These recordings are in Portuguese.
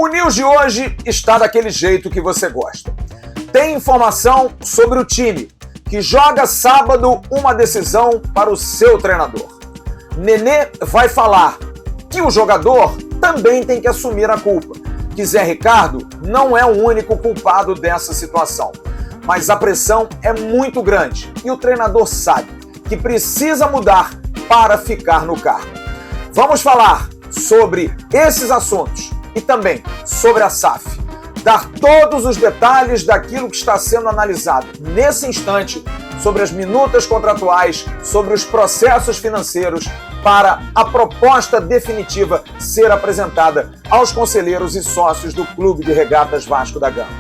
O News de hoje está daquele jeito que você gosta. Tem informação sobre o time, que joga sábado uma decisão para o seu treinador. Nenê vai falar que o jogador também tem que assumir a culpa, que Zé Ricardo não é o único culpado dessa situação. Mas a pressão é muito grande e o treinador sabe que precisa mudar para ficar no cargo. Vamos falar sobre esses assuntos e também sobre a SAF. Dar todos os detalhes daquilo que está sendo analisado nesse instante sobre as minutas contratuais, sobre os processos financeiros para a proposta definitiva ser apresentada aos conselheiros e sócios do Clube de Regatas Vasco da Gama.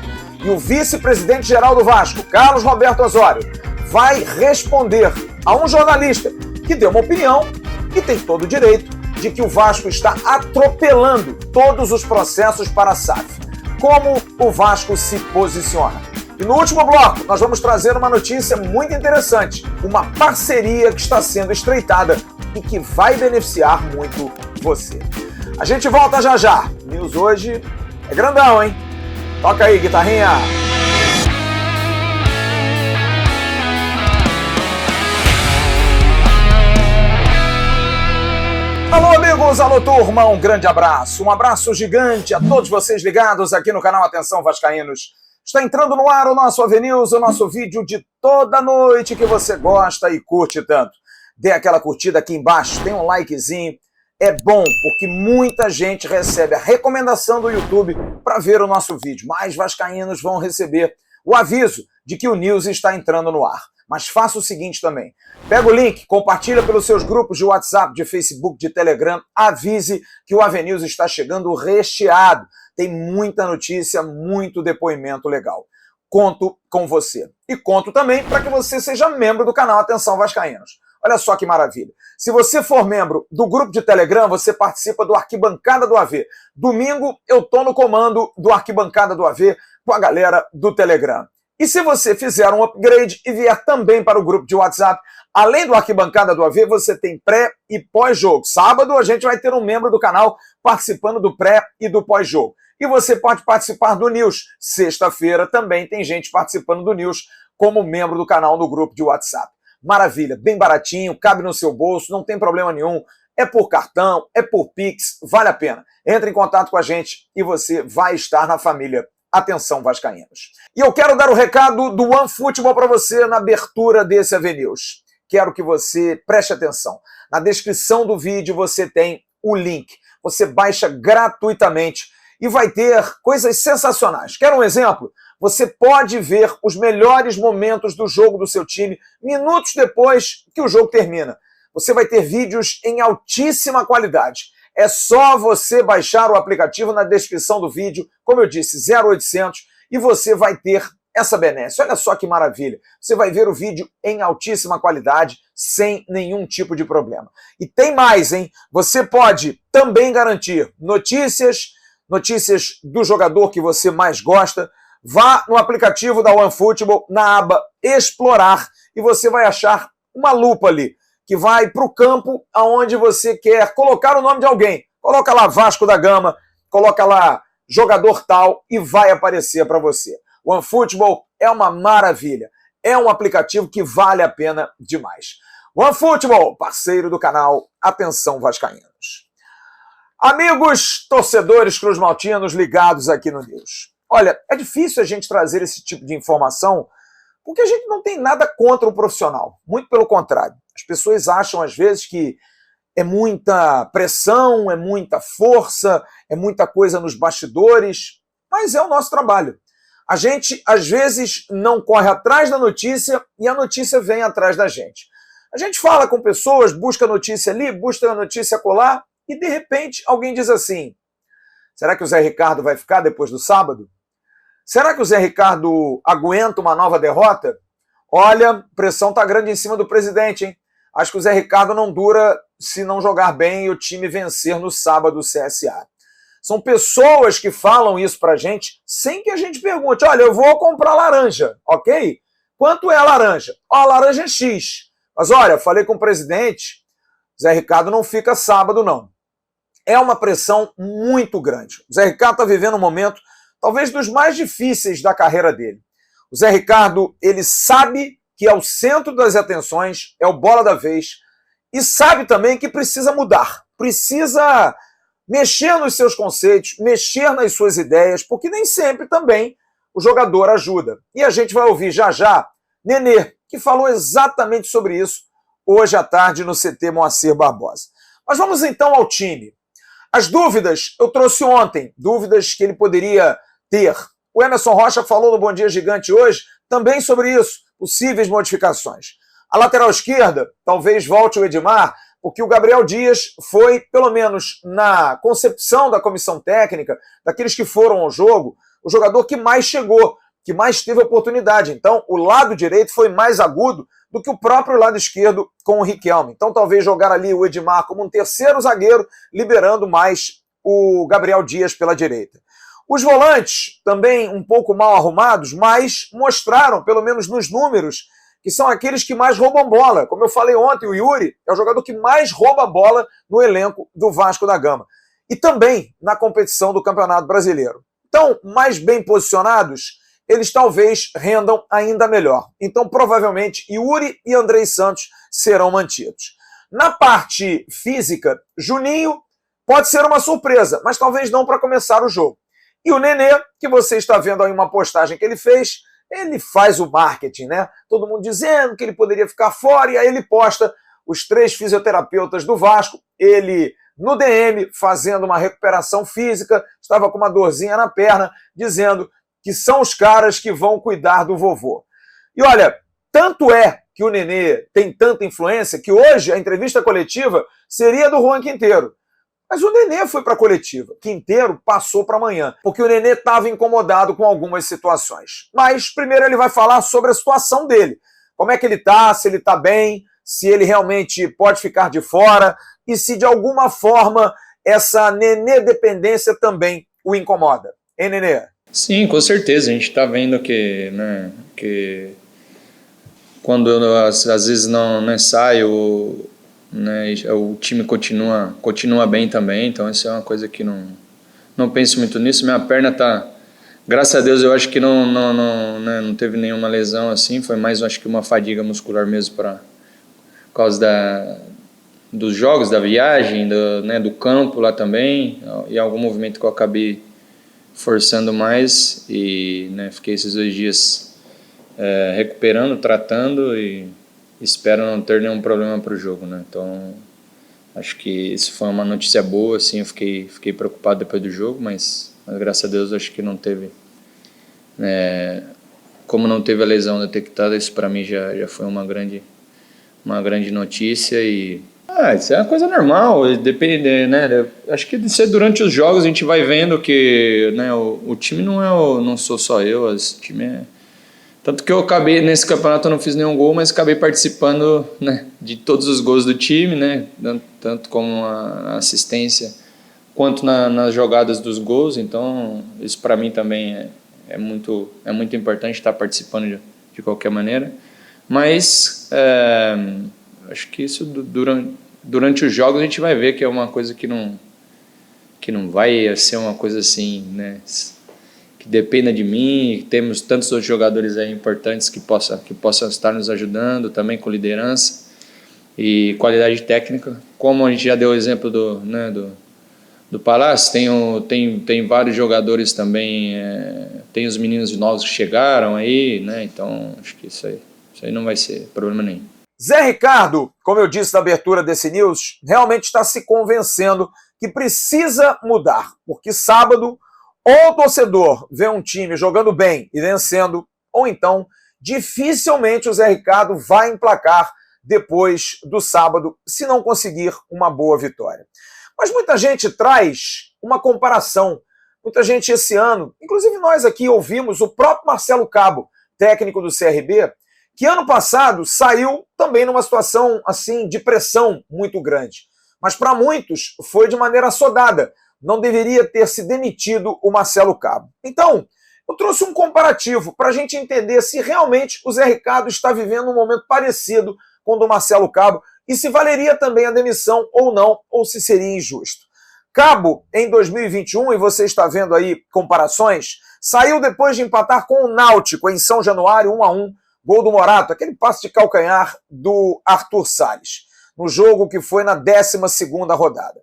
E o vice-presidente-geral do Vasco, Carlos Roberto Osório, vai responder a um jornalista que deu uma opinião e tem todo o direito de que o Vasco está atropelando todos os processos para a SAF. Como o Vasco se posiciona? E no último bloco, nós vamos trazer uma notícia muito interessante, uma parceria que está sendo estreitada e que vai beneficiar muito você. A gente volta já já. News hoje é grandão, hein? Toca aí, guitarrinha! Alô, amigos, alô, turma, um grande abraço, um abraço gigante a todos vocês ligados aqui no canal Atenção Vascaínos. Está entrando no ar o nosso AVNews, o nosso vídeo de toda noite que você gosta e curte tanto. Dê aquela curtida aqui embaixo, tem um likezinho, é bom porque muita gente recebe a recomendação do YouTube para ver o nosso vídeo. Mais vascaínos vão receber o aviso de que o News está entrando no ar. Mas faça o seguinte também, pega o link, compartilha pelos seus grupos de WhatsApp, de Facebook, de Telegram, avise que o AVNews está chegando recheado. Tem muita notícia, muito depoimento legal. Conto com você. E conto também para que você seja membro do canal Atenção Vascaínos. Olha só que maravilha. Se você for membro do grupo de Telegram, você participa do Arquibancada do AV. Domingo eu tô no comando do Arquibancada do AV com a galera do Telegram. E se você fizer um upgrade e vier também para o grupo de WhatsApp, além do Arquibancada do AV, você tem pré e pós-jogo. Sábado a gente vai ter um membro do canal participando do pré e do pós-jogo. E você pode participar do News. Sexta-feira também tem gente participando do News como membro do canal no grupo de WhatsApp. Maravilha, bem baratinho, cabe no seu bolso, não tem problema nenhum. É por cartão, é por Pix, vale a pena. Entre em contato com a gente e você vai estar na família Atenção Vascaínos. E eu quero dar o recado do OneFootball para você na abertura desse AVNews. Quero que você preste atenção. Na descrição do vídeo você tem o link. Você baixa gratuitamente e vai ter coisas sensacionais. Quer um exemplo? Você pode ver os melhores momentos do jogo do seu time minutos depois que o jogo termina. Você vai ter vídeos em altíssima qualidade. É só você baixar o aplicativo na descrição do vídeo, como eu disse, 0800, e você vai ter essa benesse. Olha só que maravilha. Você vai ver o vídeo em altíssima qualidade, sem nenhum tipo de problema. E tem mais, hein? Você pode também garantir notícias do jogador que você mais gosta. Vá no aplicativo da OneFootball, na aba Explorar, e você vai achar uma lupa ali, que vai para o campo aonde você quer colocar o nome de alguém. Coloca lá Vasco da Gama, coloca lá jogador tal e vai aparecer para você. O OneFootball é uma maravilha. É um aplicativo que vale a pena demais. OneFootball, parceiro do canal Atenção Vascaínos. Amigos torcedores cruzmaltinos ligados aqui no News. Olha, é difícil a gente trazer esse tipo de informação porque a gente não tem nada contra o profissional. Muito pelo contrário. As pessoas acham, às vezes, que é muita pressão, é muita força, é muita coisa nos bastidores, mas é o nosso trabalho. A gente, às vezes, não corre atrás da notícia e a notícia vem atrás da gente. A gente fala com pessoas, busca notícia ali, busca notícia acolá, e, de repente, alguém diz assim, será que o Zé Ricardo vai ficar depois do sábado? Será que o Zé Ricardo aguenta uma nova derrota? Olha, a pressão tá grande em cima do presidente, hein? Acho que o Zé Ricardo não dura se não jogar bem e o time vencer no sábado o CSA. São pessoas que falam isso pra gente sem que a gente pergunte, olha, eu vou comprar laranja, ok? Quanto é a laranja? Ó, a laranja é X. Mas olha, falei com o presidente, Zé Ricardo não fica sábado não. é uma pressão muito grande. O Zé Ricardo está vivendo um momento talvez dos mais difíceis da carreira dele. O Zé Ricardo, ele sabe que é o centro das atenções, é o bola da vez, e sabe também que precisa mudar, precisa mexer nos seus conceitos, mexer nas suas ideias, porque nem sempre também o jogador ajuda. E a gente vai ouvir já já Nenê, que falou exatamente sobre isso hoje à tarde no CT Moacir Barbosa. Mas vamos então ao time. As dúvidas eu trouxe ontem, dúvidas que ele poderia ter. O Emerson Rocha falou no Bom Dia Gigante hoje também sobre isso, possíveis modificações. A lateral esquerda, talvez volte o Edmar, porque o Gabriel Dias foi, pelo menos na concepção da comissão técnica, daqueles que foram ao jogo, o jogador que mais chegou, que mais teve oportunidade. Então, o lado direito foi mais agudo do que o próprio lado esquerdo com o Riquelme. Então, talvez jogar ali o Edmar como um terceiro zagueiro, liberando mais o Gabriel Dias pela direita. Os volantes, também um pouco mal arrumados, mas mostraram, pelo menos nos números, que são aqueles que mais roubam bola. Como eu falei ontem, o Yuri é o jogador que mais rouba bola no elenco do Vasco da Gama. E também na competição do Campeonato Brasileiro. Então, mais bem posicionados, eles talvez rendam ainda melhor. Então, provavelmente, Yuri e Andrei Santos serão mantidos. Na parte física, Juninho pode ser uma surpresa, mas talvez não para começar o jogo. E o Nenê, que você está vendo aí uma postagem que ele fez, ele faz o marketing, né? Todo mundo dizendo que ele poderia ficar fora, e aí ele posta os 3 fisioterapeutas do Vasco, ele no DM fazendo uma recuperação física, estava com uma dorzinha na perna, dizendo que são os caras que vão cuidar do vovô. E olha, tanto é que o Nenê tem tanta influência que hoje a entrevista coletiva seria do Juan Quinteiro. Mas o Nenê foi para a coletiva. Quinteiro passou para amanhã, porque o Nenê estava incomodado com algumas situações. Mas primeiro ele vai falar sobre a situação dele. Como é que ele está, se ele está bem, se ele realmente pode ficar de fora e se de alguma forma essa Nenê dependência também o incomoda. Hein, Nenê? Sim, com certeza. A gente está vendo que, né, que quando às vezes não sai, o time continua bem também. Então isso é uma coisa que não penso muito nisso. Minha perna tá, graças a Deus, eu acho que não teve nenhuma lesão assim. Foi mais, eu acho que uma fadiga muscular mesmo por causa dos jogos, da viagem, do campo lá também, e algum movimento que eu acabei forçando mais, e fiquei esses 2 dias recuperando, tratando, e espero não ter nenhum problema para o jogo, né? Então acho que isso foi uma notícia boa, assim. Eu fiquei preocupado depois do jogo, mas graças a Deus acho que não teve, como não teve a lesão detectada, isso para mim já foi uma grande notícia. E isso é uma coisa normal, depende, né? Acho que durante os jogos a gente vai vendo que, né, o time não sou só eu, esse time é... Tanto que eu acabei, nesse campeonato eu não fiz nenhum gol, mas acabei participando, né, de todos os gols do time, né, tanto como a assistência, quanto nas jogadas dos gols. Então isso para mim também é muito importante estar participando de qualquer maneira. Mas acho que isso durante os jogos a gente vai ver que é uma coisa que não vai ser uma coisa assim, né, que dependa de mim. Temos tantos outros jogadores aí importantes que possam estar nos ajudando também, com liderança e qualidade técnica, como a gente já deu o exemplo do Palácio. Tem vários jogadores também, tem os meninos novos que chegaram aí, né? Então acho que isso aí não vai ser problema nenhum. Zé Ricardo, como eu disse na abertura desse news, realmente está se convencendo que precisa mudar, porque sábado ou o torcedor vê um time jogando bem e vencendo, ou então dificilmente o Zé Ricardo vai emplacar depois do sábado, se não conseguir uma boa vitória. Mas muita gente traz uma comparação. Muita gente esse ano, inclusive nós aqui ouvimos o próprio Marcelo Cabo, técnico do CRB, que ano passado saiu também numa situação assim de pressão muito grande. Mas para muitos foi de maneira assodada. Não deveria ter se demitido o Marcelo Cabo. Então, eu trouxe um comparativo para a gente entender se realmente o Zé Ricardo está vivendo um momento parecido com o do Marcelo Cabo e se valeria também a demissão ou não, ou se seria injusto. Cabo, em 2021, e você está vendo aí comparações, saiu depois de empatar com o Náutico em São Januário, 1-1, gol do Morato, aquele passe de calcanhar do Arthur Salles, no jogo que foi na 12ª rodada.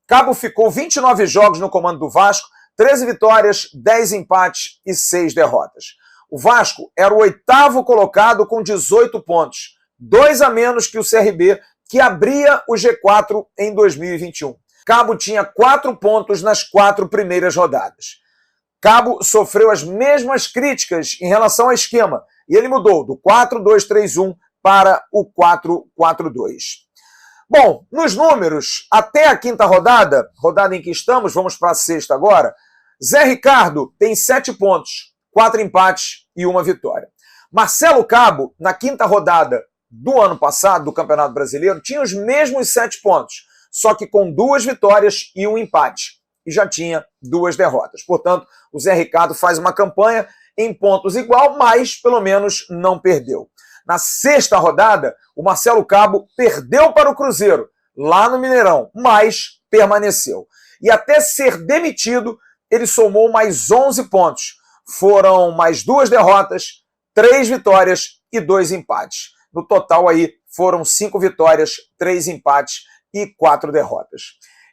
Cabo ficou 29 jogos no comando do Vasco, 13 vitórias, 10 empates e 6 derrotas. O Vasco era o 8º colocado com 18 pontos, 2 a menos que o CRB, que abria o G4 em 2021. Cabo tinha 4 pontos nas 4 primeiras rodadas. Cabo sofreu as mesmas críticas em relação ao esquema, e ele mudou do 4-2-3-1 para o 4-4-2. Bom, nos números, até a 5ª rodada, rodada em que estamos, vamos para a 6ª agora, Zé Ricardo tem 7 pontos, 4 empates e 1 vitória. Marcelo Cabo, na 5ª rodada do ano passado, do Campeonato Brasileiro, tinha os mesmos 7 pontos, só que com 2 vitórias e 1 empate, e já tinha 2 derrotas. Portanto, o Zé Ricardo faz uma campanha em pontos igual, mas pelo menos não perdeu. Na 6ª rodada, o Marcelo Cabo perdeu para o Cruzeiro, lá no Mineirão, mas permaneceu. E até ser demitido, ele somou mais 11 pontos. Foram mais 2 derrotas, 3 vitórias e 2 empates. No total aí foram 5 vitórias, 3 empates e 4 derrotas.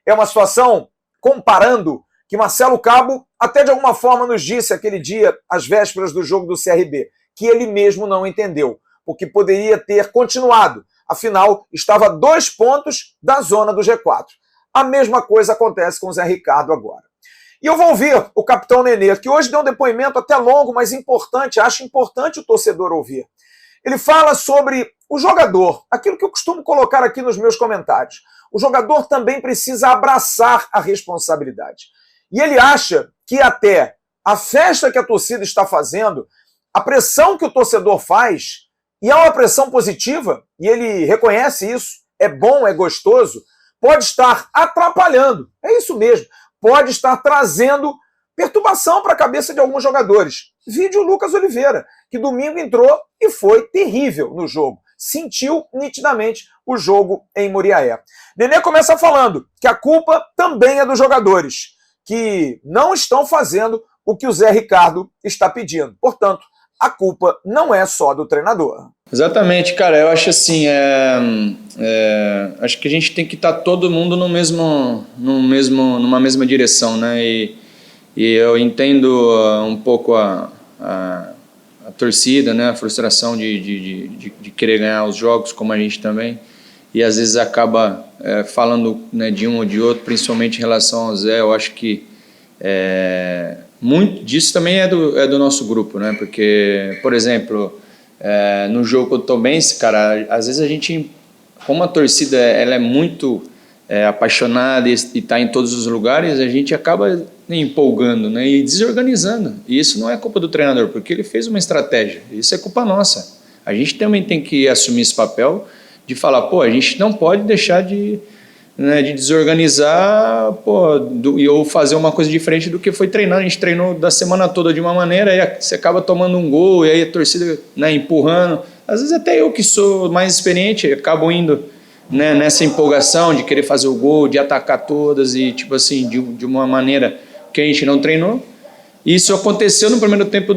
É uma situação, comparando, que Marcelo Cabo até de alguma forma nos disse aquele dia, às vésperas do jogo do CRB, que ele mesmo não entendeu, porque poderia ter continuado. Afinal, estava a 2 pontos da zona do G4. A mesma coisa acontece com o Zé Ricardo agora. E eu vou ouvir o capitão Nenê, que hoje deu um depoimento até longo, mas importante, acho importante o torcedor ouvir. Ele fala sobre o jogador, aquilo que eu costumo colocar aqui nos meus comentários. O jogador também precisa abraçar a responsabilidade. E ele acha que até a festa que a torcida está fazendo, a pressão que o torcedor faz, e é uma pressão positiva, e ele reconhece isso, é bom, é gostoso, pode estar atrapalhando, é isso mesmo, pode estar trazendo perturbação para a cabeça de alguns jogadores. Vide o Lucas Oliveira, que domingo entrou e foi terrível no jogo. Sentiu nitidamente o jogo em Muriaé. Nenê começa falando que a culpa também é dos jogadores, que não estão fazendo o que o Zé Ricardo está pedindo. Portanto, a culpa não é só do treinador. Exatamente, cara. Eu acho assim, acho que a gente tem que estar todo mundo numa mesma direção, né? E eu entendo um pouco a torcida, né? A frustração de querer ganhar os jogos, como a gente também. E às vezes acaba falando, né, de um ou de outro, principalmente em relação ao Zé. Eu acho que muito disso também é do nosso grupo, né? Porque, por exemplo, no jogo contra o Tombense, cara, às vezes a gente, como a torcida ela é muito apaixonada e está em todos os lugares, a gente acaba empolgando, né, e desorganizando. E isso não é culpa do treinador, porque ele fez uma estratégia. Isso é culpa nossa. A gente também tem que assumir esse papel de falar, pô, a gente não pode deixar de desorganizar, ou fazer uma coisa diferente do que foi treinar. A gente treinou da semana toda de uma maneira, aí você acaba tomando um gol, e aí a torcida, né, empurrando. Às vezes até eu, que sou mais experiente, acabo indo, né, nessa empolgação de querer fazer o gol, de atacar todas, e tipo assim, de uma maneira que a gente não treinou. Isso aconteceu no primeiro tempo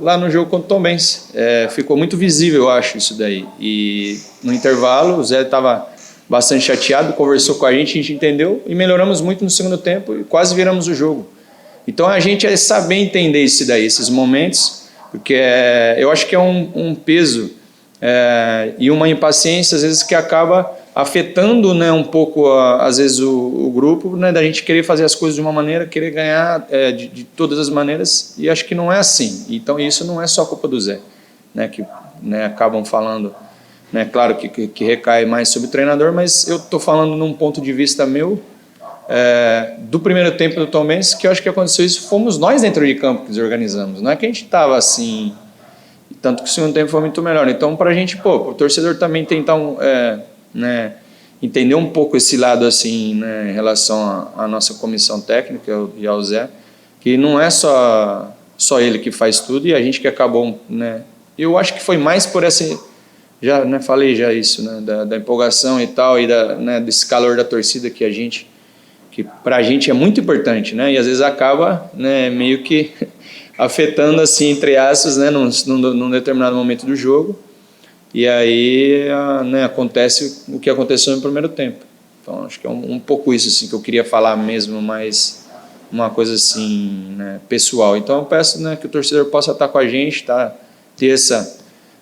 lá no jogo contra o Tombense. Ficou muito visível, eu acho, isso daí. E no intervalo, o Zé estava bastante chateado, conversou com a gente entendeu e melhoramos muito no segundo tempo e quase viramos o jogo. Então a gente saber entender isso daí, esses momentos, porque eu acho que é um peso e uma impaciência, às vezes, que acaba afetando, né, um pouco, às vezes, o grupo, né, da gente querer fazer as coisas de uma maneira, querer ganhar de todas as maneiras, e acho que não é assim. Então isso não é só culpa do Zé, né, que, né, acabam falando, né, claro que recai mais sobre o treinador, mas eu estou falando num ponto de vista meu, do primeiro tempo do Tombense, que eu acho que aconteceu isso, fomos nós dentro de campo que desorganizamos, não é que a gente estava assim, tanto que o segundo tempo foi muito melhor. Então, para a gente, o torcedor também tentar né, entender um pouco esse lado assim, né, em relação à nossa comissão técnica e ao Zé, que não é só ele que faz tudo, e a gente que acabou, né, eu acho que foi mais por essa, já, né, falei já isso, né, da empolgação e tal, e né, desse calor da torcida que que para a gente é muito importante, né? E às vezes acaba, né, meio que afetando, assim, entre aspas, né, num determinado momento do jogo. E aí, né, acontece o que aconteceu no primeiro tempo. Então, acho que é um pouco isso assim, que eu queria falar mesmo, mas uma coisa assim, né, pessoal. Então, eu peço, né, que o torcedor possa estar com a gente, tá? Ter essa,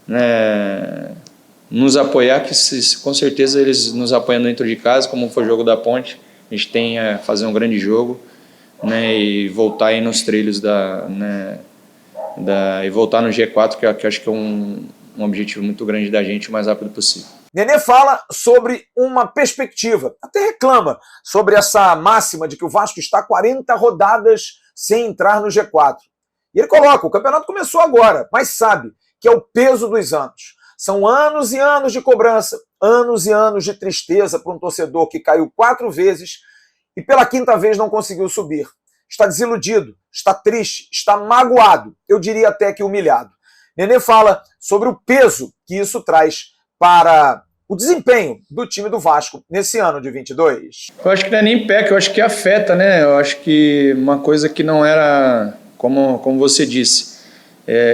né, nos apoiar, que com certeza eles nos apoiam dentro de casa, como foi o jogo da Ponte. A gente tem a fazer um grande jogo, né, e voltar aí nos trilhos e voltar no G4, que eu acho que é um objetivo muito grande da gente, o mais rápido possível. Nenê fala sobre uma perspectiva, até reclama sobre essa máxima de que o Vasco está 40 rodadas sem entrar no G4. E ele coloca, o campeonato começou agora, mas sabe que é o peso dos anos. São anos e anos de cobrança, anos e anos de tristeza para um torcedor que caiu 4 vezes e pela 5ª vez não conseguiu subir. Está desiludido, está triste, está magoado, eu diria até que humilhado. Nenê fala sobre o peso que isso traz para o desempenho do time do Vasco nesse ano de 22. Eu acho que não é nem pé, que eu acho que afeta, né? Eu acho que uma coisa que não era, como você disse,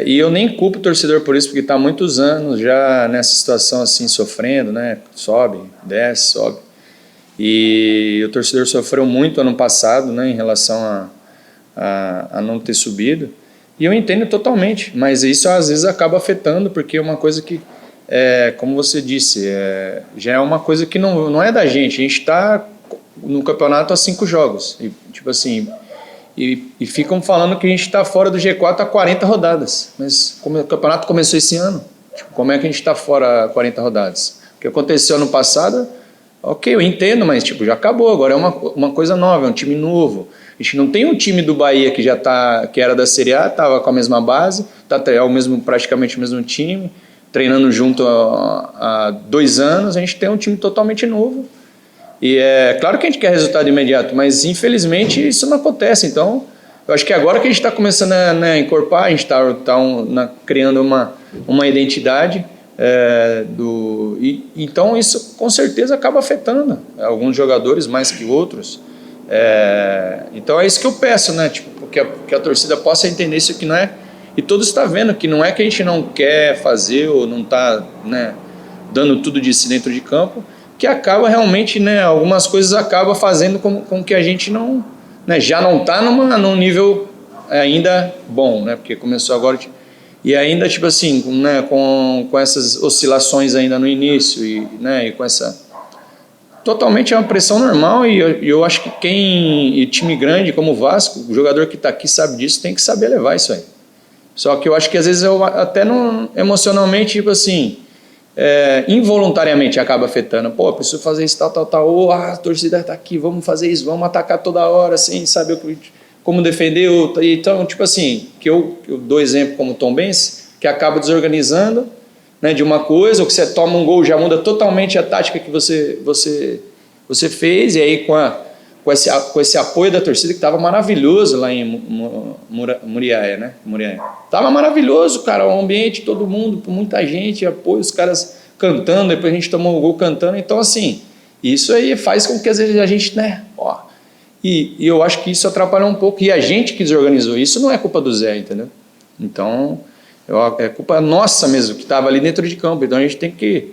e eu nem culpo o torcedor por isso, porque está há muitos anos já nessa situação assim, sofrendo, né? Sobe, desce, sobe. E o torcedor sofreu muito ano passado, né, em relação a não ter subido. E eu entendo totalmente, mas isso às vezes acaba afetando, porque é uma coisa que, como você disse, já é uma coisa que não é da gente. A gente está no campeonato há 5 jogos. E, tipo assim, e ficam falando que a gente está fora do G4 há 40 rodadas. Mas como o campeonato começou esse ano, tipo, como é que a gente está fora há 40 rodadas? O que aconteceu ano passado, ok, eu entendo, mas tipo, já acabou. Agora é uma coisa nova, é um time novo. A gente não tem um time do Bahia que que era da Série A, estava com a mesma base, praticamente o mesmo time, treinando junto há 2 anos. A gente tem um time totalmente novo. E é claro que a gente quer resultado imediato, mas infelizmente isso não acontece. Então, eu acho que agora que a gente está começando a encorpar, a gente está criando uma identidade. Então isso com certeza acaba afetando alguns jogadores mais que outros. Então é isso que eu peço, né? Tipo, que a torcida possa entender isso, que não é, e todos estão vendo que não é que a gente não quer fazer ou não está, né, dando tudo de si dentro de campo, que acaba realmente, né, algumas coisas acabam fazendo com que a gente não, né, já não está num nível ainda bom, né? Porque começou agora e ainda, tipo assim, né, com essas oscilações ainda no início né, e com essa... Totalmente é uma pressão normal, e eu acho que e time grande como o Vasco, o jogador que está aqui sabe disso, tem que saber levar isso aí. Só que eu acho que às vezes até não, emocionalmente, tipo assim, involuntariamente acaba afetando. Pô, preciso fazer isso, tal. A torcida está aqui, vamos fazer isso, vamos atacar toda hora, sem saber como defender. Então, tipo assim, que eu dou exemplo como Tom Benz, que acaba desorganizando, né, de uma coisa, ou que você toma um gol, já muda totalmente a tática que você fez, e aí com esse apoio da torcida, que estava maravilhoso lá em Muriaé, né? Estava maravilhoso, cara, o ambiente, todo mundo, muita gente, apoio, os caras cantando, depois a gente tomou o gol cantando. Então, assim, isso aí faz com que às vezes a gente, né, e eu acho que isso atrapalhou um pouco, e a gente que desorganizou isso, não é culpa do Zé, entendeu? Então, é culpa nossa mesmo, que estava ali dentro de campo. Então a gente tem que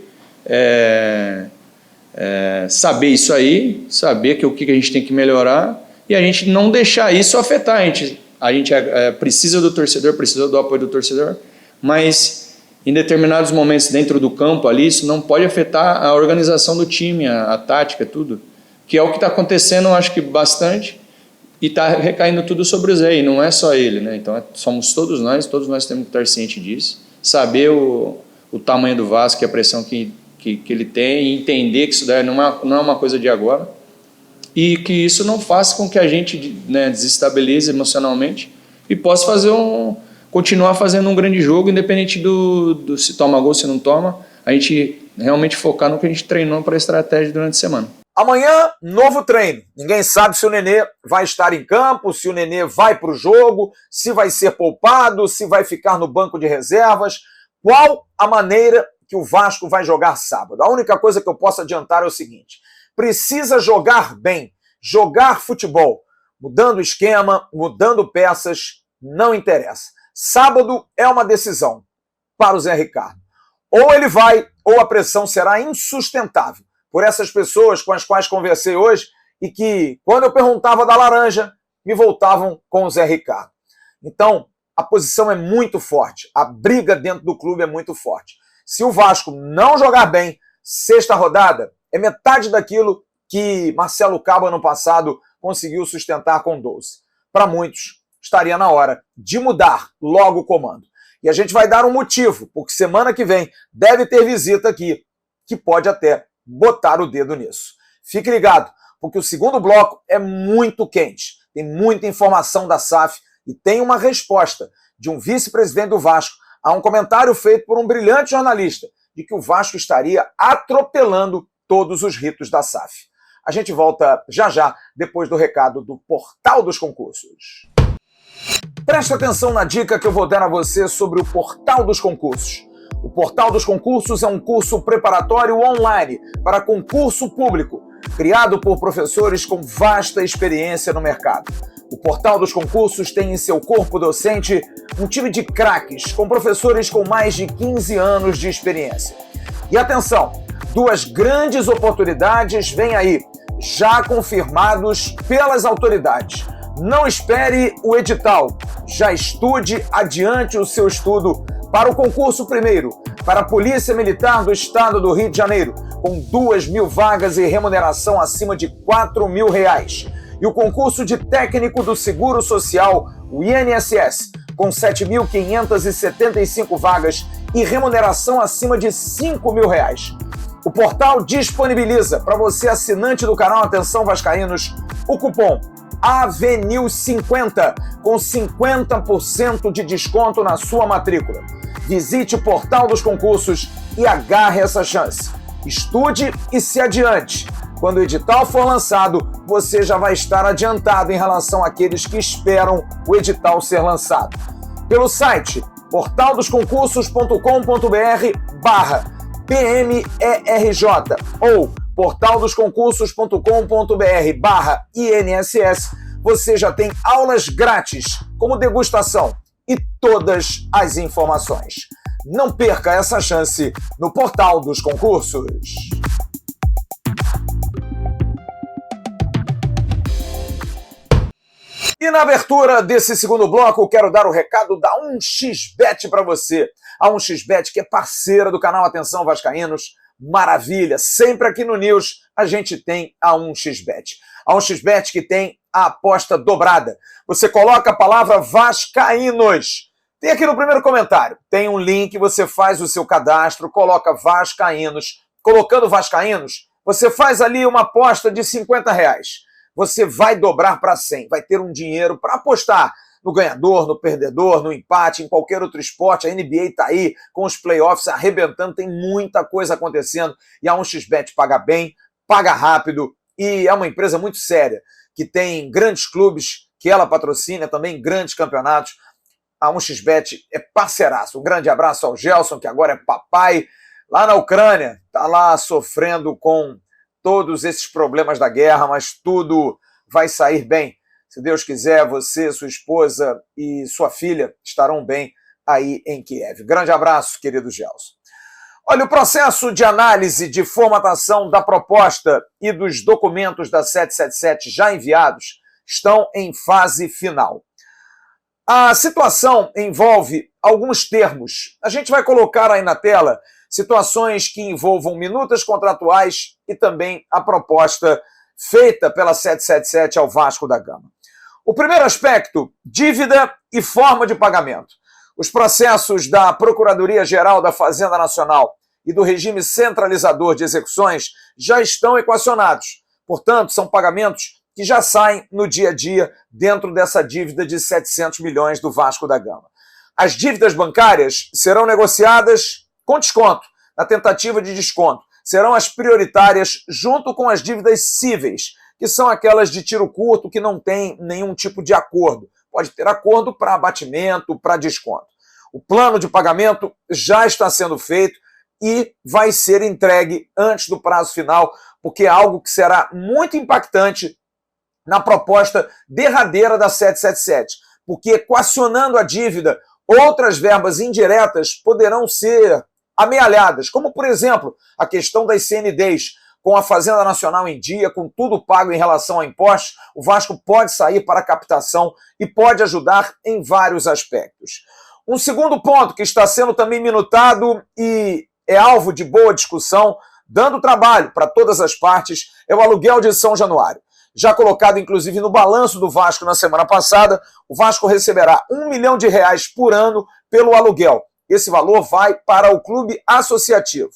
saber isso aí, saber o que a gente tem que melhorar, e a gente não deixar isso afetar. A gente precisa do torcedor, precisa do apoio do torcedor, mas em determinados momentos dentro do campo ali, isso não pode afetar a organização do time, a tática, tudo, que é o que está acontecendo, eu acho que bastante. E está recaindo tudo sobre o Zé, e não é só ele, né? Então somos todos nós temos que estar cientes disso, saber o tamanho do Vasco, a pressão que ele tem, e entender que isso daí não é uma coisa de agora, e que isso não faça com que a gente, né, desestabilize emocionalmente e possa continuar fazendo um grande jogo, independente do se toma gol, se não toma, a gente realmente focar no que a gente treinou para a estratégia durante a semana. Amanhã, novo treino. Ninguém sabe se o Nenê vai estar em campo, se o Nenê vai para o jogo, se vai ser poupado, se vai ficar no banco de reservas. Qual a maneira que o Vasco vai jogar sábado? A única coisa que eu posso adiantar é o seguinte: precisa jogar bem, Jogar futebol, mudando esquema, mudando peças, não interessa. Sábado é uma decisão para o Zé Ricardo. Ou ele vai, ou a pressão será insustentável por essas pessoas com as quais conversei hoje e que, quando eu perguntava da laranja, me voltavam com o Zé Ricardo. Então, a posição é muito forte, a briga dentro do clube é muito forte. Se o Vasco não jogar bem, sexta rodada é metade daquilo que Marcelo Cabo, ano passado, conseguiu sustentar com 12. Para muitos, estaria na hora de mudar logo o comando. E a gente vai dar um motivo, porque semana que vem deve ter visita aqui, que pode até botar o dedo nisso. Fique ligado, porque o segundo bloco é muito quente. Tem muita informação da SAF e tem uma resposta de um vice-presidente do Vasco a um comentário feito por um brilhante jornalista de que o Vasco estaria atropelando todos os ritos da SAF. A gente volta já já, depois do recado do Portal dos Concursos. Preste atenção na dica que eu vou dar a você sobre o Portal dos Concursos. O Portal dos Concursos é um curso preparatório online para concurso público, criado por professores com vasta experiência no mercado. O Portal dos Concursos tem em seu corpo docente um time de craques, com professores com mais de 15 anos de experiência. E atenção, duas grandes oportunidades vêm aí, já confirmados pelas autoridades. Não espere o edital, já estude, adiante o seu estudo para o concurso primeiro, para a Polícia Militar do Estado do Rio de Janeiro, com 2.000 vagas e remuneração acima de R$4.000. E o concurso de técnico do Seguro Social, o INSS, com 7.575 vagas e remuneração acima de R$5.000. O portal disponibiliza para você, assinante do canal Atenção Vascaínos, o cupom AVENIL50 com 50% de desconto na sua matrícula. Visite o Portal dos Concursos e agarre essa chance. Estude e se adiante. Quando o edital for lançado, você já vai estar adiantado em relação àqueles que esperam o edital ser lançado. Pelo site portaldosconcursos.com.br/PMERJ ou portaldosconcursos.com.br/INSS, você já tem aulas grátis, como degustação e todas as informações. Não perca essa chance no Portal dos Concursos. E na abertura desse segundo bloco, quero dar o recado da 1xBet para você. A 1xBet, que é parceira do canal Atenção Vascaínos, maravilha. Sempre aqui no News a gente tem a 1xBet. A 1xBet que tem a aposta dobrada. Você coloca a palavra Vascaínos. Tem aqui no primeiro comentário. Tem um link, você faz o seu cadastro, coloca Vascaínos. Colocando Vascaínos, você faz ali uma aposta de R$50. Você vai dobrar para 100, vai ter um dinheiro para apostar no ganhador, no perdedor, no empate, em qualquer outro esporte. A NBA está aí com os playoffs arrebentando, tem muita coisa acontecendo e a 1xBet paga bem, paga rápido e é uma empresa muito séria, que tem grandes clubes que ela patrocina, também grandes campeonatos. A 1xBet é parceiraço. Um grande abraço ao Gelson, que agora é papai, lá na Ucrânia, está lá sofrendo com todos esses problemas da guerra, mas tudo vai sair bem. Se Deus quiser, você, sua esposa e sua filha estarão bem aí em Kiev. Grande abraço, querido Gelson. Olha, o processo de análise de formatação da proposta e dos documentos da 777 já enviados estão em fase final. A situação envolve alguns termos. A gente vai colocar aí na tela situações que envolvam minutas contratuais e também a proposta feita pela 777 ao Vasco da Gama. O primeiro aspecto, dívida e forma de pagamento. Os processos da Procuradoria-Geral da Fazenda Nacional e do regime centralizador de execuções já estão equacionados. Portanto, são pagamentos que já saem no dia a dia dentro dessa dívida de 700 milhões do Vasco da Gama. As dívidas bancárias serão negociadas com desconto, na tentativa de desconto. Serão as prioritárias junto com as dívidas cíveis, que são aquelas de tiro curto que não tem nenhum tipo de acordo. Pode ter acordo para abatimento, para desconto. O plano de pagamento já está sendo feito e vai ser entregue antes do prazo final, porque é algo que será muito impactante na proposta derradeira da 777, porque equacionando a dívida, outras verbas indiretas poderão ser amealhadas, como, por exemplo, a questão das CNDs. Com a Fazenda Nacional em dia, com tudo pago em relação a impostos, o Vasco pode sair para a captação e pode ajudar em vários aspectos. Um segundo ponto que está sendo também minutado e é alvo de boa discussão, dando trabalho para todas as partes, é o aluguel de São Januário. Já colocado, inclusive, no balanço do Vasco na semana passada, o Vasco receberá R$1 milhão por ano pelo aluguel. Esse valor vai para o clube associativo.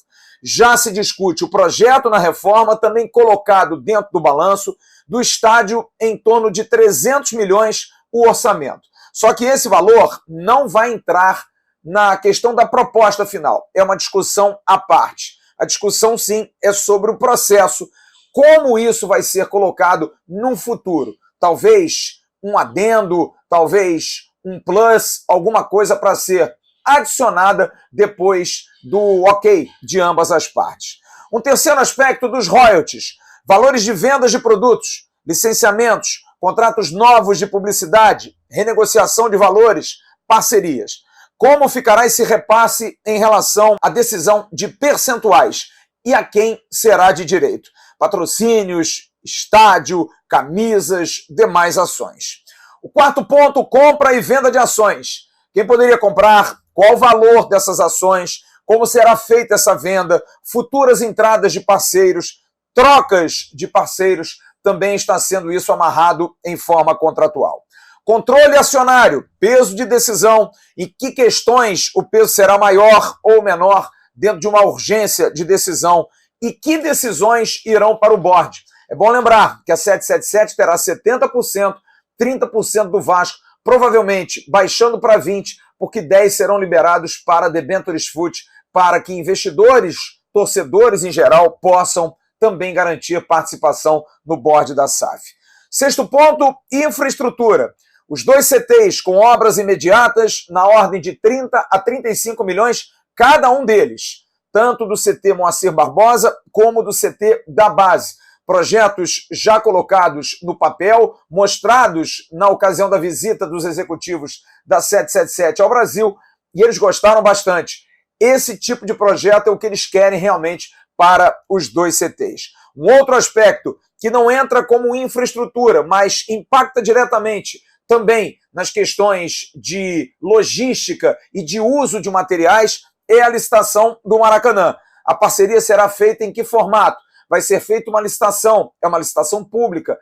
Já se discute o projeto na reforma, também colocado dentro do balanço, do estádio em torno de 300 milhões o orçamento. Só que esse valor não vai entrar na questão da proposta final. É uma discussão à parte. A discussão, sim, é sobre o processo, como isso vai ser colocado no futuro. Talvez um adendo, talvez um plus, alguma coisa para ser adicionada depois do ok de ambas as partes. Um terceiro aspecto dos royalties, valores de vendas de produtos, licenciamentos, contratos novos de publicidade, renegociação de valores, parcerias. Como ficará esse repasse em relação à decisão de percentuais e a quem será de direito? Patrocínios, estádio, camisas, demais ações. O quarto ponto, compra e venda de ações. Quem poderia comprar? Qual o valor dessas ações? Como será feita essa venda? Futuras entradas de parceiros, trocas de parceiros, também está sendo isso amarrado em forma contratual. Controle acionário, peso de decisão, em que questões o peso será maior ou menor dentro de uma urgência de decisão e que decisões irão para o board. É bom lembrar que a 777 terá 70%, 30% do Vasco, provavelmente baixando para 20%, porque 10% serão liberados para debentures fut, para que investidores, torcedores em geral, possam também garantir participação no board da SAF. Sexto ponto, infraestrutura. Os 2 CTs com obras imediatas na ordem de 30 a 35 milhões cada um deles, tanto do CT Moacir Barbosa como do CT da base. Projetos já colocados no papel, mostrados na ocasião da visita dos executivos da 777 ao Brasil, e eles gostaram bastante. Esse tipo de projeto é o que eles querem realmente para os 2 CTs. Um outro aspecto que não entra como infraestrutura, mas impacta diretamente também nas questões de logística e de uso de materiais é a licitação do Maracanã. A parceria será feita em que formato? Vai ser feita uma licitação, é uma licitação pública.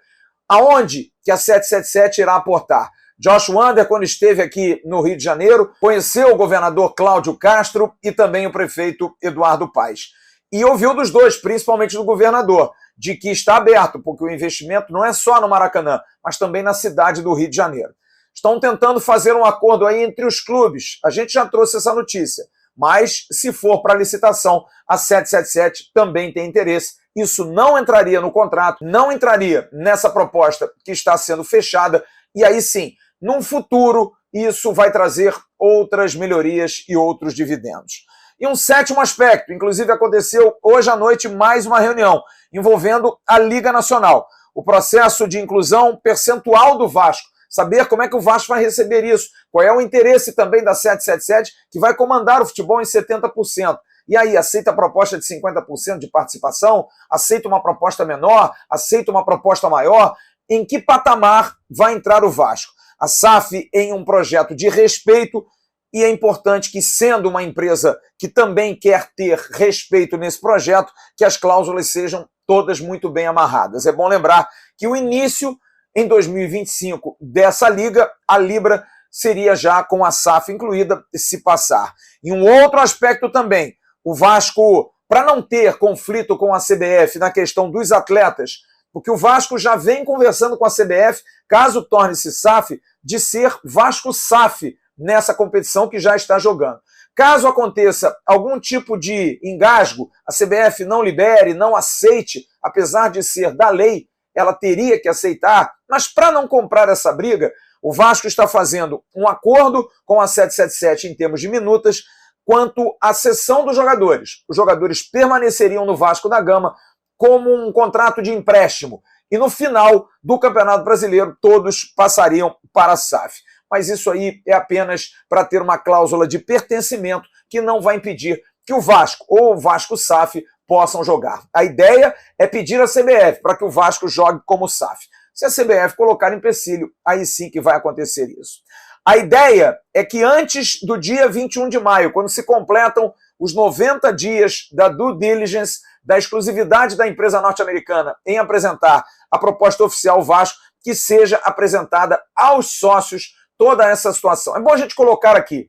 Aonde que a 777 irá aportar? Josh Wander, quando esteve aqui no Rio de Janeiro, conheceu o governador Cláudio Castro e também o prefeito Eduardo Paes. E ouviu dos dois, principalmente do governador, de que está aberto, porque o investimento não é só no Maracanã, mas também na cidade do Rio de Janeiro. Estão tentando fazer um acordo aí entre os clubes. A gente já trouxe essa notícia. Mas, se for para licitação, a 777 também tem interesse. Isso não entraria no contrato, não entraria nessa proposta que está sendo fechada. E aí sim, num futuro, isso vai trazer outras melhorias e outros dividendos. E um sétimo aspecto, inclusive aconteceu hoje à noite mais uma reunião envolvendo a Liga Nacional. O processo de inclusão percentual do Vasco. Saber como é que o Vasco vai receber isso. Qual é o interesse também da 777, que vai comandar o futebol em 70%. E aí, aceita a proposta de 50% de participação? Aceita uma proposta menor? Aceita uma proposta maior? Em que patamar vai entrar o Vasco? A SAF em um projeto de respeito, e é importante que, sendo uma empresa que também quer ter respeito nesse projeto, que as cláusulas sejam todas muito bem amarradas. É bom lembrar que o início, em 2025, dessa liga, a Libra seria já com a SAF incluída, se passar. E um outro aspecto também, o Vasco, para não ter conflito com a CBF na questão dos atletas, porque o Vasco já vem conversando com a CBF, caso torne-se SAF, de ser Vasco SAF nessa competição que já está jogando. Caso aconteça algum tipo de engasgo, a CBF não libere, não aceite, apesar de ser da lei, ela teria que aceitar, mas para não comprar essa briga, o Vasco está fazendo um acordo com a 777 em termos de minutas quanto à cessão dos jogadores. Os jogadores permaneceriam no Vasco da Gama como um contrato de empréstimo e no final do Campeonato Brasileiro todos passariam para a SAF. Mas isso aí é apenas para ter uma cláusula de pertencimento que não vai impedir que o Vasco ou o Vasco SAF possam jogar. A ideia é pedir à CBF para que o Vasco jogue como SAF. Se a CBF colocar empecilho, aí sim que vai acontecer isso. A ideia é que antes do dia 21 de maio, quando se completam os 90 dias da due diligence, da exclusividade da empresa norte-americana em apresentar a proposta oficial Vasco, que seja apresentada aos sócios toda essa situação. É bom a gente colocar aqui.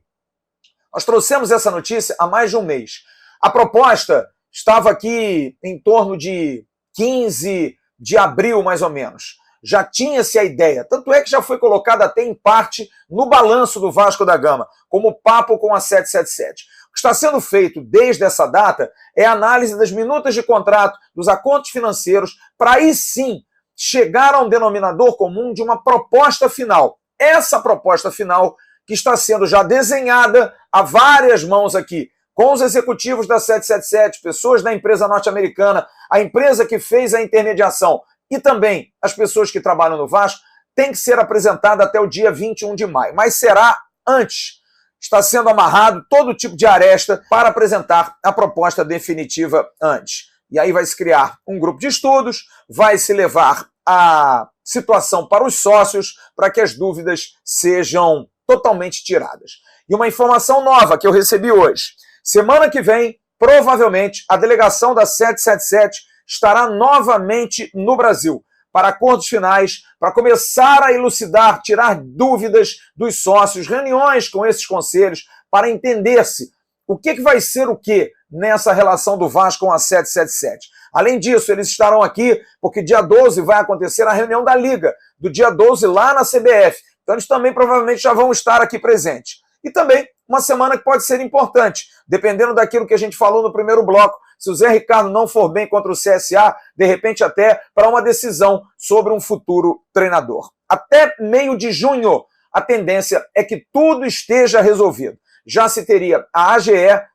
Nós trouxemos essa notícia há mais de um mês. A proposta estava aqui em torno de 15 de abril, mais ou menos. Já tinha-se a ideia. Tanto é que já foi colocada até em parte no balanço do Vasco da Gama, como papo com a 777. O que está sendo feito desde essa data é a análise das minutas de contrato, dos acordos financeiros, para aí sim chegar a um denominador comum de uma proposta final. Essa proposta final que está sendo já desenhada a várias mãos aqui, com os executivos da 777, pessoas da empresa norte-americana, a empresa que fez a intermediação e também as pessoas que trabalham no Vasco, tem que ser apresentada até o dia 21 de maio. Mas será antes. Está sendo amarrado todo tipo de aresta para apresentar a proposta definitiva antes. E aí vai se criar um grupo de estudos, vai se levar a situação para os sócios, para que as dúvidas sejam totalmente tiradas. E uma informação nova que eu recebi hoje. Semana que vem, provavelmente, a delegação da 777 estará novamente no Brasil, para acordos finais, para começar a elucidar, tirar dúvidas dos sócios, reuniões com esses conselhos, para entender-se o que vai ser o quê nessa relação do Vasco com a 777. Além disso, eles estarão aqui porque dia 12 vai acontecer a reunião da Liga, do dia 12 lá na CBF. Então eles também provavelmente já vão estar aqui presentes. E também uma semana que pode ser importante, dependendo daquilo que a gente falou no primeiro bloco. Se o Zé Ricardo não for bem contra o CSA, de repente até para uma decisão sobre um futuro treinador. Até meio de junho, a tendência é que tudo esteja resolvido. Já se teria a AGE,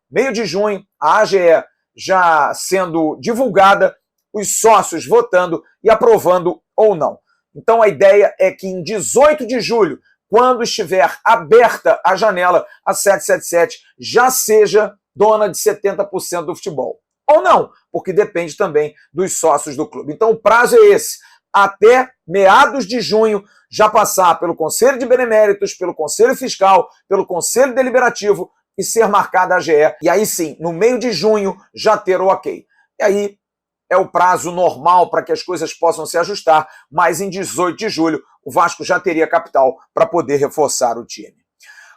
meio de junho, a AGE já sendo divulgada, os sócios votando e aprovando ou não. Então a ideia é que em 18 de julho, quando estiver aberta a janela, a 777 já seja dona de 70% do futebol. Ou não, porque depende também dos sócios do clube. Então o prazo é esse. Até meados de junho, já passar pelo Conselho de Beneméritos, pelo Conselho Fiscal, pelo Conselho Deliberativo e ser marcada a AGE. E aí sim, no meio de junho, já ter o ok. E aí é o prazo normal para que as coisas possam se ajustar, mas em 18 de julho o Vasco já teria capital para poder reforçar o time.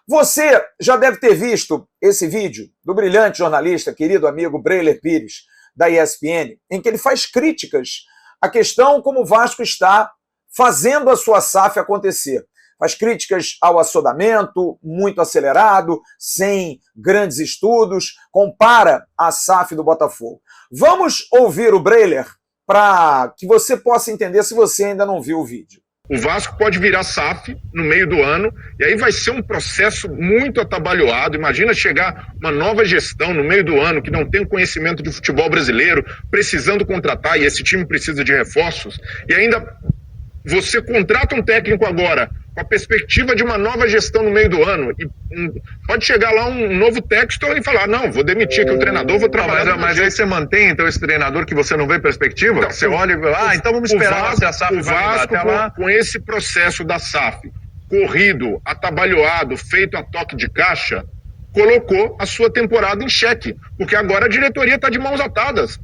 Você já deve ter visto esse vídeo do brilhante jornalista, querido amigo Breler Pires, da ESPN, em que ele faz críticas à questão como o Vasco está fazendo a sua SAF acontecer. Faz críticas ao assodamento, muito acelerado, sem grandes estudos, compara a SAF do Botafogo. Vamos ouvir o Breler para que você possa entender se você ainda não viu o vídeo. O Vasco pode virar SAF no meio do ano, e aí vai ser um processo muito atabalhoado. Imagina chegar uma nova gestão no meio do ano, que não tem conhecimento de futebol brasileiro, precisando contratar, e esse time precisa de reforços, e ainda você contrata um técnico agora, com a perspectiva de uma nova gestão no meio do ano, e pode chegar lá um novo Textor e falar, não, vou demitir aqui o treinador, vou trabalhar... Mas aí você mantém, então, esse treinador que você não vê perspectiva? Então, você olha e então vamos esperar se a SAF o Vasco, até lá. Com esse processo da SAF, corrido, atabalhoado, feito a toque de caixa, colocou a sua temporada em xeque, porque agora a diretoria está de mãos atadas.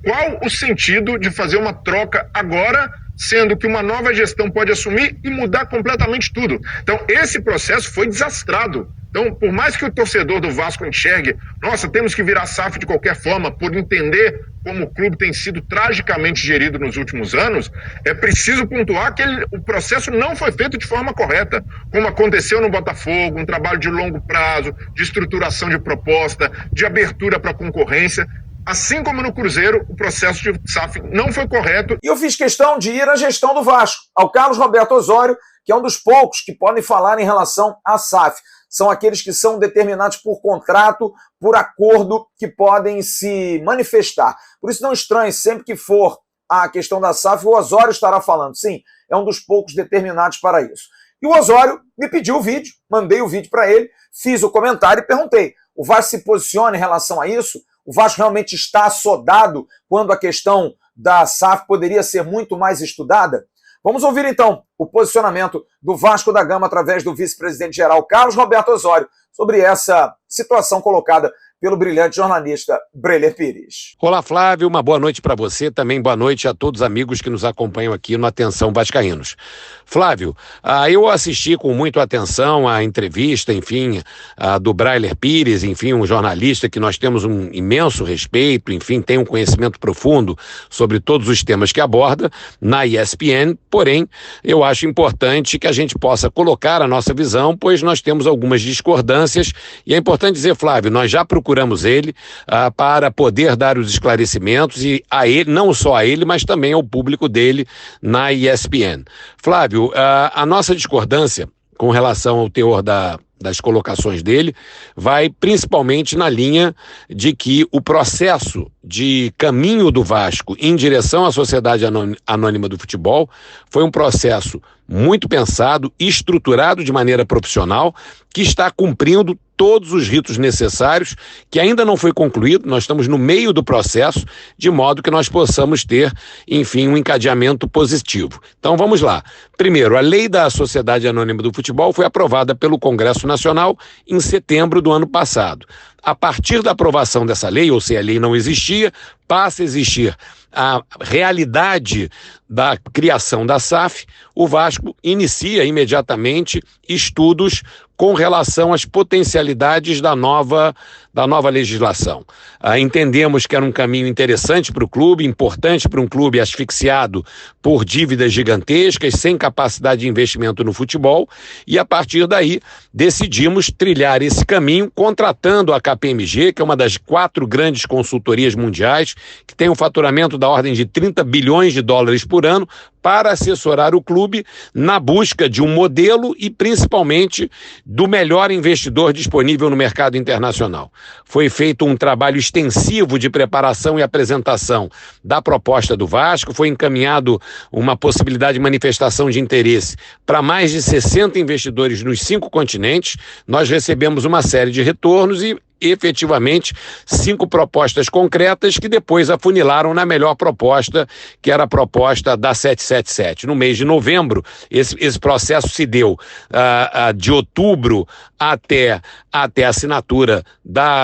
Qual o sentido de fazer uma troca agora, sendo que uma nova gestão pode assumir e mudar completamente tudo? Então, esse processo foi desastrado. Então, por mais que o torcedor do Vasco enxergue, nossa, temos que virar SAF de qualquer forma, por entender como o clube tem sido tragicamente gerido nos últimos anos, é preciso pontuar que o processo não foi feito de forma correta, como aconteceu no Botafogo, um trabalho de longo prazo, de estruturação de proposta, de abertura para concorrência. Assim como no Cruzeiro, o processo de SAF não foi correto. E eu fiz questão de ir à gestão do Vasco, ao Carlos Roberto Osório, que é um dos poucos que podem falar em relação à SAF. São aqueles que são determinados por contrato, por acordo, que podem se manifestar. Por isso não estranhe, sempre que for à questão da SAF, o Osório estará falando. Sim, é um dos poucos determinados para isso. E o Osório me pediu o vídeo, mandei o vídeo para ele, fiz o comentário e perguntei: o Vasco se posiciona em relação a isso? O Vasco realmente está assodado quando a questão da SAF poderia ser muito mais estudada? Vamos ouvir então o posicionamento do Vasco da Gama através do vice-presidente-geral Carlos Roberto Osório sobre essa situação colocada pelo brilhante jornalista Breler Pires. Olá, Flávio, uma boa noite para você, também boa noite a todos os amigos que nos acompanham aqui no Atenção Vascaínos. Flávio, eu assisti com muita atenção a entrevista, enfim, do Breler Pires, enfim, um jornalista que nós temos um imenso respeito, enfim, tem um conhecimento profundo sobre todos os temas que aborda na ESPN, porém, eu acho importante que a gente possa colocar a nossa visão, pois nós temos algumas discordâncias, e é importante dizer, Flávio, nós já procuramos ele para poder dar os esclarecimentos e a ele, não só a ele, mas também ao público dele na ESPN. Flávio, a nossa discordância com relação ao teor das colocações dele vai principalmente na linha de que o processo de caminho do Vasco em direção à Sociedade Anônima do Futebol foi um processo muito pensado, estruturado de maneira profissional, que está cumprindo todos os ritos necessários, que ainda não foi concluído, nós estamos no meio do processo, de modo que nós possamos ter, enfim, um encadeamento positivo. Então vamos lá. Primeiro, a lei da Sociedade Anônima do Futebol foi aprovada pelo Congresso Nacional em setembro do ano passado. A partir da aprovação dessa lei, ou se a lei não existia, passa a existir a realidade da criação da SAF, o Vasco inicia imediatamente estudos com relação às potencialidades da nova legislação. Entendemos que era um caminho interessante para o clube, importante para um clube asfixiado por dívidas gigantescas, sem capacidade de investimento no futebol, e a partir daí decidimos trilhar esse caminho contratando a KPMG, que é uma das 4 grandes consultorias mundiais, que tem um faturamento da ordem de 30 bilhões de dólares por ano, para assessorar o clube na busca de um modelo e principalmente do melhor investidor disponível no mercado internacional. Foi feito um trabalho extensivo de preparação e apresentação da proposta do Vasco, foi encaminhado uma possibilidade de manifestação de interesse para mais de 60 investidores nos 5 continentes. Nós recebemos uma série de retornos e efetivamente 5 propostas concretas que depois afunilaram na melhor proposta, que era a proposta da 777. No mês de novembro, esse processo se deu de outubro até a assinatura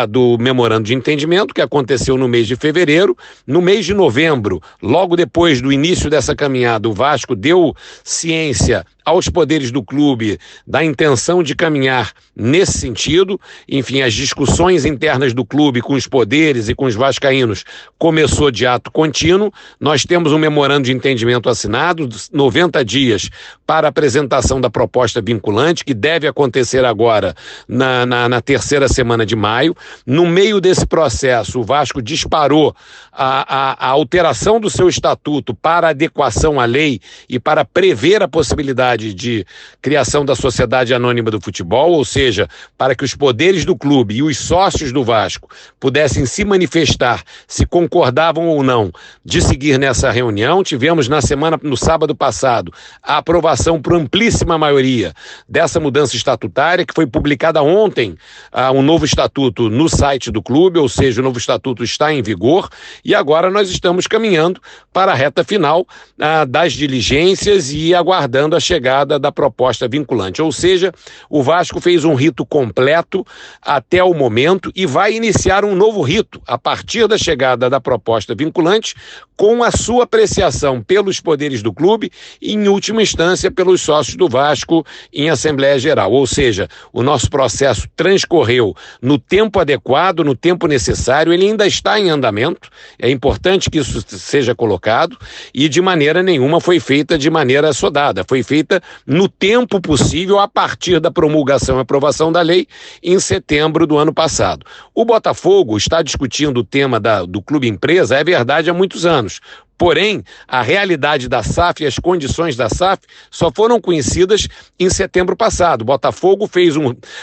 do memorando de entendimento, que aconteceu no mês de fevereiro. No mês de novembro, logo depois do início dessa caminhada, o Vasco deu ciência aos poderes do clube da intenção de caminhar nesse sentido. Enfim, as discussões internas do clube com os poderes e com os vascaínos começou de ato contínuo. Nós temos um memorando de entendimento assinado, 90 dias para a apresentação da proposta vinculante, que deve acontecer agora na terceira semana de maio. No meio desse processo, o Vasco disparou a alteração do seu estatuto para adequação à lei e para prever a possibilidade de criação da Sociedade Anônima do Futebol, ou seja, para que os poderes do clube e os sócios do Vasco pudessem se manifestar se concordavam ou não de seguir nessa reunião. Tivemos no sábado passado, a aprovação por amplíssima maioria dessa mudança estatutária, que foi publicada ontem, um novo estatuto no site do clube, ou seja, o novo estatuto está em vigor, e agora nós estamos caminhando para a reta final das diligências e aguardando a chegada da proposta vinculante. Ou seja, o Vasco fez um rito completo até o momento e vai iniciar um novo rito a partir da chegada da proposta vinculante, com a sua apreciação pelos poderes do clube e, em última instância, pelos sócios do Vasco em Assembleia Geral. Ou seja, o nosso processo transcorreu no tempo adequado, no tempo necessário, ele ainda está em andamento, é importante que isso seja colocado, e de maneira nenhuma foi feita de maneira assodada, foi feita no tempo possível a partir da promulgação e aprovação da lei em setembro do ano passado. O Botafogo está discutindo o tema do clube empresa, é verdade, há muitos anos. Porém, a realidade da SAF e as condições da SAF só foram conhecidas em setembro passado. O Botafogo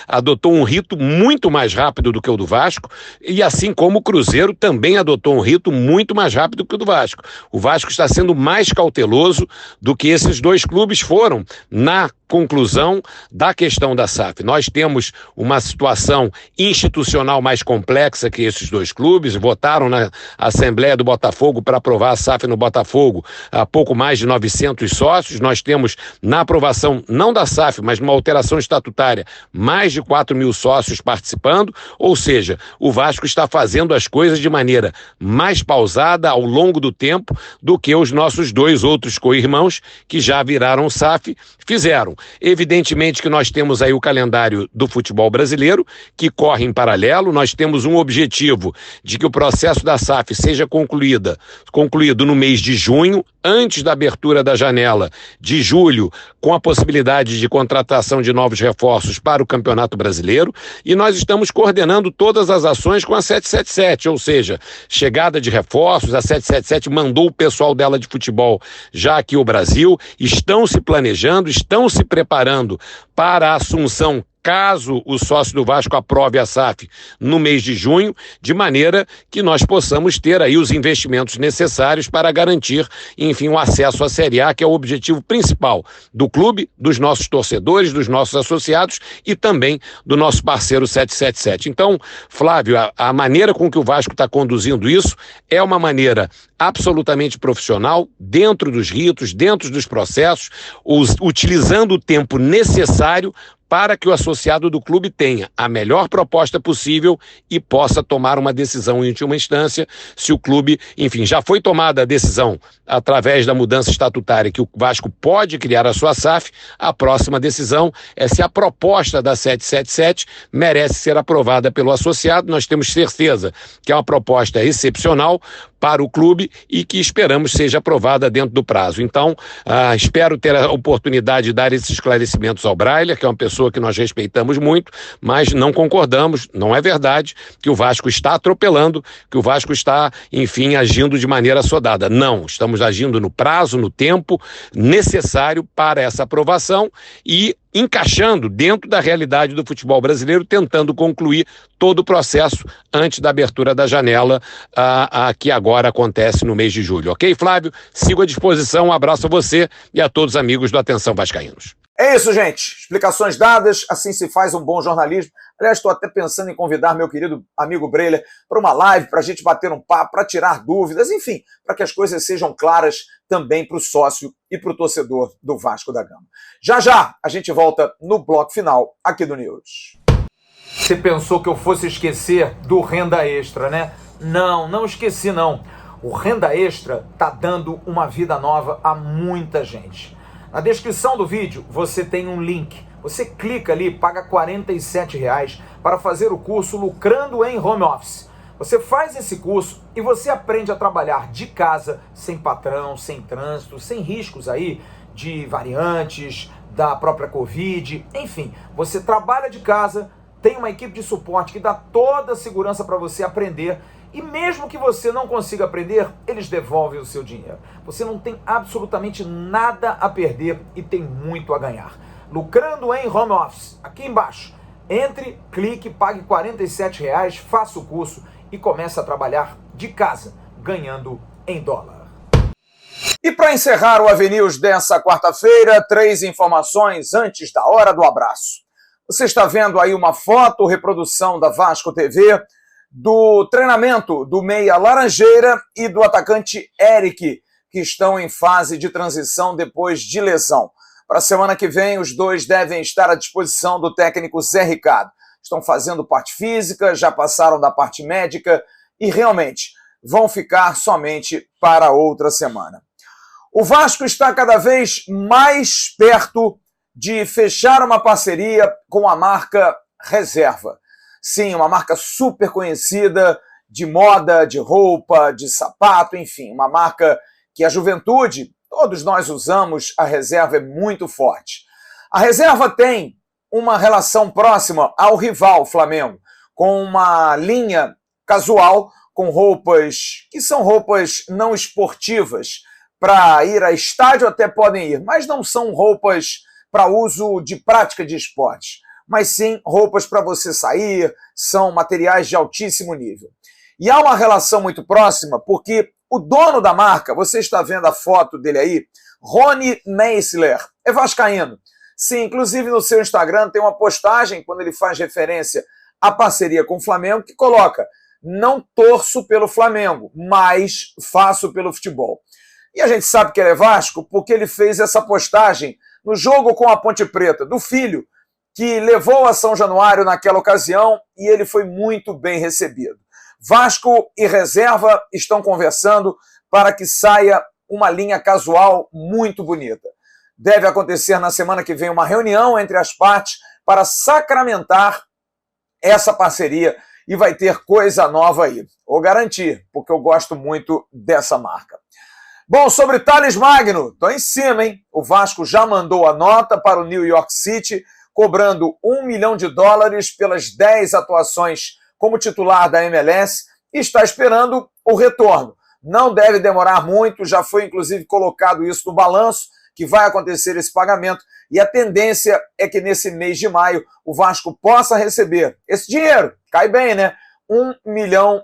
adotou um rito muito mais rápido do que o do Vasco, e assim como o Cruzeiro também adotou um rito muito mais rápido que o do Vasco. O Vasco está sendo mais cauteloso do que esses dois clubes foram na conclusão da questão da SAF. Nós temos uma situação institucional mais complexa que esses dois clubes, votaram na Assembleia do Botafogo para aprovar a SAF no Botafogo há pouco mais de 900 sócios. Nós temos na aprovação, não da SAF, mas numa alteração estatutária, mais de 4.000 sócios participando, ou seja, o Vasco está fazendo as coisas de maneira mais pausada ao longo do tempo do que os nossos dois outros co-irmãos que já viraram SAF fizeram. Evidentemente que nós temos aí o calendário do futebol brasileiro, que corre em paralelo. Nós temos um objetivo de que o processo da SAF seja concluído no mês de junho, antes da abertura da janela de julho, com a possibilidade de contratação de novos reforços para o Campeonato Brasileiro, e nós estamos coordenando todas as ações com a 777, ou seja, chegada de reforços. A 777 mandou o pessoal dela de futebol já aqui ao Brasil, estão se planejando, estão se preparando para a assunção, caso o sócio do Vasco aprove a SAF no mês de junho, de maneira que nós possamos ter aí os investimentos necessários para garantir, enfim, o acesso à Série A, que é o objetivo principal do clube, dos nossos torcedores, dos nossos associados e também do nosso parceiro 777. Então, Flávio, a maneira com que o Vasco está conduzindo isso é uma maneira absolutamente profissional, dentro dos ritos, dentro dos processos, utilizando o tempo necessário para que o associado do clube tenha a melhor proposta possível e possa tomar uma decisão em última instância. Se o clube, enfim, já foi tomada a decisão através da mudança estatutária que o Vasco pode criar a sua SAF, a próxima decisão é se a proposta da 777 merece ser aprovada pelo associado. Nós temos certeza que é uma proposta excepcional para o clube e que esperamos seja aprovada dentro do prazo. Então, espero ter a oportunidade de dar esses esclarecimentos ao Brailer, que é uma pessoa que nós respeitamos muito, mas não concordamos, não é verdade que o Vasco está atropelando, que o Vasco está, enfim, agindo de maneira assodada. Não, estamos agindo no prazo, no tempo necessário para essa aprovação e encaixando dentro da realidade do futebol brasileiro, tentando concluir todo o processo antes da abertura da janela que agora acontece no mês de julho. Ok, Flávio? Sigo à disposição, um abraço a você e a todos os amigos do Atenção Vascaínos. É isso, gente. Explicações dadas, assim se faz um bom jornalismo. Aliás, estou até pensando em convidar meu querido amigo Brailer para uma live, para a gente bater um papo, para tirar dúvidas, enfim, para que as coisas sejam claras também para o sócio e para o torcedor do Vasco da Gama. Já já a gente volta no bloco final aqui do News. Você pensou que eu fosse esquecer do Renda Extra, né? Não esqueci não. O Renda Extra tá dando uma vida nova a muita gente. Na descrição do vídeo você tem um link. Você clica ali, paga R$ 47 para fazer o curso Lucrando em Home Office. Você faz esse curso e você aprende a trabalhar de casa, sem patrão, sem trânsito, sem riscos aí de variantes, da própria Covid, enfim. Você trabalha de casa, tem uma equipe de suporte que dá toda a segurança para você aprender. E mesmo que você não consiga aprender, eles devolvem o seu dinheiro. Você não tem absolutamente nada a perder e tem muito a ganhar. Lucrando em Home Office, aqui embaixo. Entre, clique, pague R$ 47, faça o curso e comece a trabalhar de casa, ganhando em dólar. E para encerrar o AVNews dessa quarta-feira, 3 informações antes da hora do abraço. Você está vendo aí uma foto, reprodução da Vasco TV, do treinamento do meia Laranjeira e do atacante Eric, que estão em fase de transição depois de lesão. Para a semana que vem, os dois devem estar à disposição do técnico Zé Ricardo. Estão fazendo parte física, já passaram da parte médica e realmente vão ficar somente para outra semana. O Vasco está cada vez mais perto de fechar uma parceria com a marca Reserva. Sim, uma marca super conhecida de moda, de roupa, de sapato, enfim, uma marca que a juventude, todos nós usamos, a Reserva é muito forte. A Reserva tem uma relação próxima ao rival Flamengo, com uma linha casual com roupas que são roupas não esportivas, para ir a estádio até podem ir, mas não são roupas para uso de prática de esportes, mas sim roupas para você sair, são materiais de altíssimo nível. E há uma relação muito próxima, porque o dono da marca, você está vendo a foto dele aí, Rony Meisler, é vascaíno. Sim, inclusive no seu Instagram tem uma postagem, quando ele faz referência à parceria com o Flamengo, que coloca: não torço pelo Flamengo, mas faço pelo futebol. E a gente sabe que ele é Vasco porque ele fez essa postagem no jogo com a Ponte Preta, do filho, que levou a São Januário naquela ocasião, e ele foi muito bem recebido. Vasco e reserva estão conversando para que saia uma linha casual muito bonita. Deve acontecer na semana que vem uma reunião entre as partes para sacramentar essa parceria, e vai ter coisa nova aí. Vou garantir, porque eu gosto muito dessa marca. Bom, sobre Thales Magno, tô em cima, hein? O Vasco já mandou a nota para o New York City, cobrando $1 milhão pelas 10 atuações como titular da MLS, e está esperando o retorno. Não deve demorar muito, já foi inclusive colocado isso no balanço, que vai acontecer esse pagamento, e a tendência é que nesse mês de maio o Vasco possa receber esse dinheiro, cai bem, né? $1 milhão,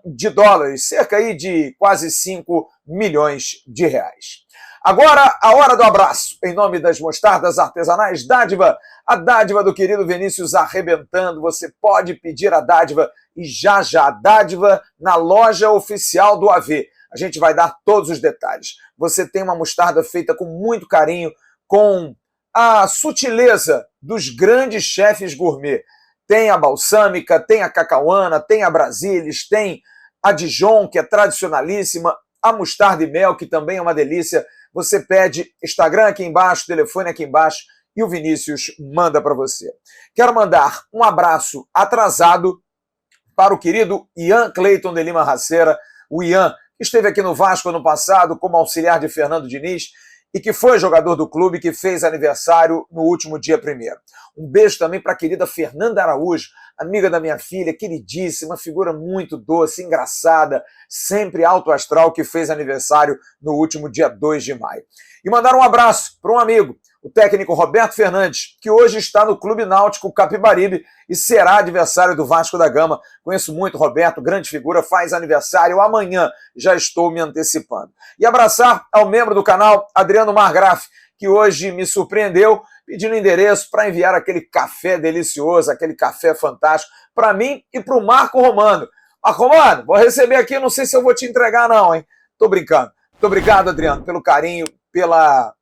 cerca aí de quase 5 milhões de reais. Agora, a hora do abraço, em nome das mostardas artesanais Dádiva, a dádiva do querido Vinícius arrebentando. Você pode pedir a dádiva e já a dádiva na loja oficial do AV. A gente vai dar todos os detalhes. Você tem uma mostarda feita com muito carinho, com a sutileza dos grandes chefes gourmet. Tem a balsâmica, tem a cacauana, tem a Brasilis, tem a Dijon, que é tradicionalíssima, a mostarda e mel, que também é uma delícia. Você pede, Instagram aqui embaixo, telefone aqui embaixo, e o Vinícius manda para você. Quero mandar um abraço atrasado para o querido Ian Cleiton de Lima Racera, o Ian, que esteve aqui no Vasco ano passado como auxiliar de Fernando Diniz, e que foi jogador do clube, que fez aniversário no último dia 1º. Um beijo também para a querida Fernanda Araújo, amiga da minha filha, queridíssima, figura muito doce, engraçada, sempre alto astral, que fez aniversário no último dia 2 de maio. E mandar um abraço para um amigo, o técnico Roberto Fernandes, que hoje está no Clube Náutico Capibaribe e será adversário do Vasco da Gama. Conheço muito o Roberto, grande figura, faz aniversário amanhã, já estou me antecipando. E abraçar ao membro do canal, Adriano Margraf, que hoje me surpreendeu pedindo endereço para enviar aquele café delicioso, aquele café fantástico, para mim e para o Marco Romano. Marco Romano, vou receber aqui, não sei se eu vou te entregar não, hein? Tô brincando. Muito obrigado, Adriano, pelo carinho, pela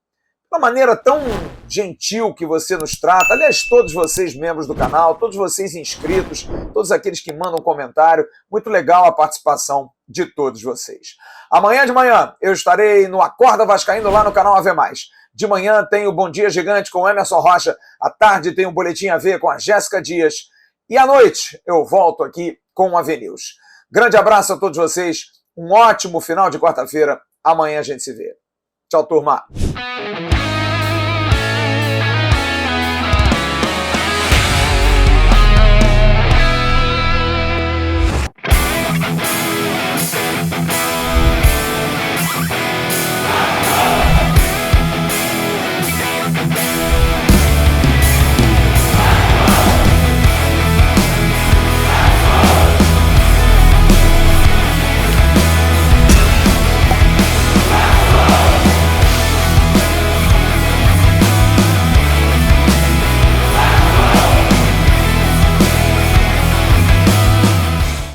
maneira tão gentil que você nos trata. Aliás, todos vocês membros do canal, todos vocês inscritos, todos aqueles que mandam comentário, muito legal a participação de todos vocês. Amanhã de manhã eu estarei no Acorda Vascaíno lá no canal AV+. De manhã tem o Bom Dia Gigante com o Emerson Rocha, à tarde tem o Boletim AV com a Jéssica Dias, e à noite eu volto aqui com o AV News. Grande abraço a todos vocês, um ótimo final de quarta-feira, amanhã a gente se vê. Tchau, turma!